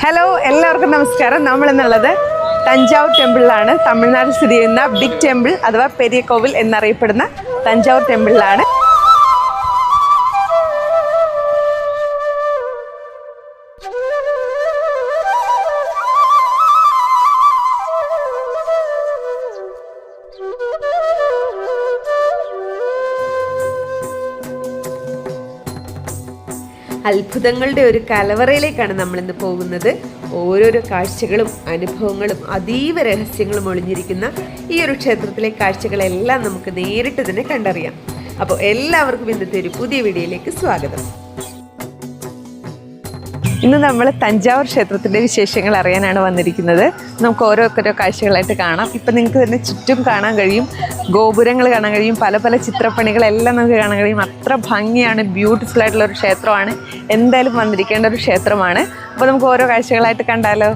Hello, എല്ലാവർക്കും നമസ്കാരം. നമ്മൾ എന്നുള്ളത് തഞ്ചാവൂർ ടെമ്പിളിലാണ്. തമിഴ്നാട്ടിൽ സ്ഥിതി ചെയ്യുന്ന ബിഗ് ടെമ്പിൾ അഥവാ പെരിയ കോവിൽ എന്നറിയപ്പെടുന്ന തഞ്ചാവൂർ ടെമ്പിളിലാണ്. അത്ഭുതങ്ങളുടെ ഒരു കലവറയിലേക്കാണ് നമ്മളിന്ന് പോകുന്നത്. ഓരോരോ കാഴ്ചകളും അനുഭവങ്ങളും അതീവ രഹസ്യങ്ങളും ഒളിഞ്ഞിരിക്കുന്ന ഈ ഒരു ക്ഷേത്രത്തിലെ കാഴ്ചകളെല്ലാം നമുക്ക് നേരിട്ട് തന്നെ കണ്ടറിയാം. അപ്പോൾ എല്ലാവർക്കും ഇന്നത്തെ ഒരു പുതിയ വീഡിയോയിലേക്ക് സ്വാഗതം. ഇന്ന് നമ്മൾ തഞ്ചാവൂർ ക്ഷേത്രത്തിൻ്റെ വിശേഷങ്ങൾ അറിയാനാണ് വന്നിരിക്കുന്നത്. നമുക്ക് ഓരോ കാഴ്ചകളായിട്ട് കാണാം. ഇപ്പം നിങ്ങൾക്ക് തന്നെ ചുറ്റും കാണാൻ കഴിയും, ഗോപുരങ്ങൾ കാണാൻ കഴിയും, പല പല ചിത്രപ്പണികളെല്ലാം നമുക്ക് കാണാൻ കഴിയും. അത്ര ഭംഗിയാണ്, ബ്യൂട്ടിഫുൾ ആയിട്ടുള്ള ഒരു ക്ഷേത്രമാണ്. എന്തായാലും വന്നിരിക്കേണ്ട ഒരു ക്ഷേത്രമാണ്. അപ്പോൾ നമുക്ക് ഓരോ കാഴ്ചകളായിട്ട് കണ്ടാലോ.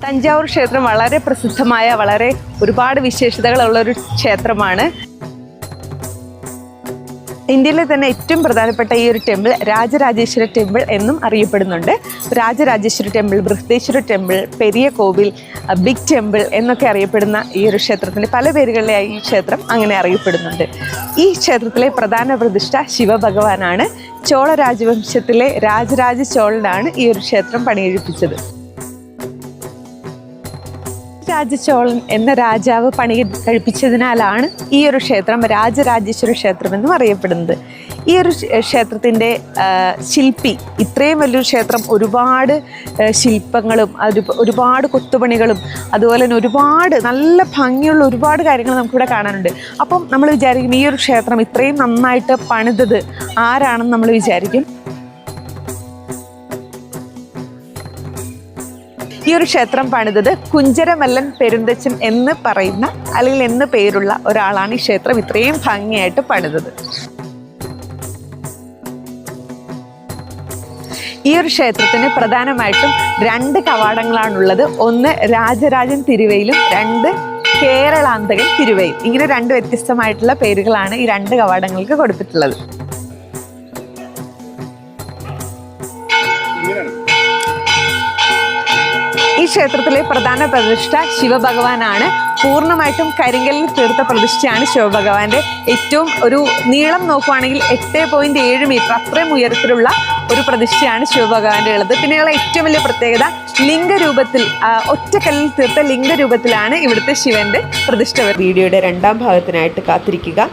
തഞ്ചാവൂർ ക്ഷേത്രം വളരെ പ്രസിദ്ധമായ, വളരെ ഒരുപാട് വിശേഷതകളുള്ള ഒരു ക്ഷേത്രമാണ്. ഇന്ത്യയിലെ തന്നെ ഏറ്റവും പ്രധാനപ്പെട്ട ഈ ഒരു ടെമ്പിൾ രാജരാജേശ്വര ടെമ്പിൾ എന്നും അറിയപ്പെടുന്നുണ്ട്. രാജരാജേശ്വര ടെമ്പിൾ, ബൃഹദേശ്വര ടെമ്പിൾ, പെരിയ കോവിൽ, ബിഗ് ടെമ്പിൾ എന്നൊക്കെ അറിയപ്പെടുന്ന ഈ ഒരു ക്ഷേത്രത്തിൻ്റെ പല പേരുകളിലായി ഈ ക്ഷേത്രം അങ്ങനെ അറിയപ്പെടുന്നുണ്ട്. ഈ ക്ഷേത്രത്തിലെ പ്രധാന പ്രതിഷ്ഠ ശിവഭഗവാനാണ്. ചോള രാജവംശത്തിലെ രാജരാജ ചോളനാണ് ഈ ഒരു ക്ഷേത്രം പണികഴിപ്പിച്ചത്. രാജചോളൻ എന്ന രാജാവ് പണി കഴിപ്പിച്ചതിനാലാണ് ഈ ഒരു ക്ഷേത്രം രാജരാജേശ്വര ക്ഷേത്രം എന്നും അറിയപ്പെടുന്നത്. ഈ ഒരു ക്ഷേത്രത്തിൻ്റെ ശില്പി, ഇത്രയും വലിയൊരു ക്ഷേത്രം, ഒരുപാട് ശില്പങ്ങളും ഒരുപാട് കൊത്തുപണികളും അതുപോലെ തന്നെ ഒരുപാട് നല്ല ഭംഗിയുള്ള ഒരുപാട് കാര്യങ്ങൾ നമുക്കിവിടെ കാണാനുണ്ട്. അപ്പം നമ്മൾ വിചാരിക്കും ഈ ഒരു ക്ഷേത്രം ഇത്രയും നന്നായിട്ട് പണിതത് ആരാണെന്ന് നമ്മൾ വിചാരിക്കും. ഈ ഒരു ക്ഷേത്രം പണിതത് കുഞ്ചരമല്ലൻ പെരുന്തച്ചൻ എന്ന് പറയുന്ന അല്ലെങ്കിൽ എന്ന് പേരുള്ള ഒരാളാണ് ഈ ക്ഷേത്രം ഇത്രയും ഭംഗിയായിട്ട് പണിതത്. ഈ ഒരു ക്ഷേത്രത്തിന് പ്രധാനമായിട്ടും 2 കവാടങ്ങളാണുള്ളത്. ഒന്ന് രാജരാജൻ തിരുവയിലും 2 കേരളാന്തകൻ തിരുവയിൽ. ഇങ്ങനെ 2 വ്യത്യസ്തമായിട്ടുള്ള പേരുകളാണ് ഈ 2 കവാടങ്ങൾക്ക് കൊടുത്തിട്ടുള്ളത്. ഈ ക്ഷേത്രത്തിലെ പ്രധാന പ്രതിഷ്ഠ ശിവഭഗവാനാണ്. പൂർണ്ണമായിട്ടും കരിങ്കല്ലിൽ തീർത്ത പ്രതിഷ്ഠയാണ് ശിവഭഗവാന്റെ. ഏറ്റവും ഒരു നീളം നോക്കുവാണെങ്കിൽ 8.7 മീറ്റർ അത്രയും ഉയരത്തിലുള്ള ഒരു പ്രതിഷ്ഠയാണ് ശിവഭഗവാന്റെ ഉള്ളത്. പിന്നെയുള്ള ഏറ്റവും വലിയ പ്രത്യേകത ലിംഗരൂപത്തിൽ, ഒറ്റക്കല്ലിൽ തീർത്ത ലിംഗരൂപത്തിലാണ് ഇവിടുത്തെ ശിവന്റെ പ്രതിഷ്ഠ. വീഡിയോയുടെ 2ാം ഭാഗത്തിനായിട്ട് കാത്തിരിക്കുക.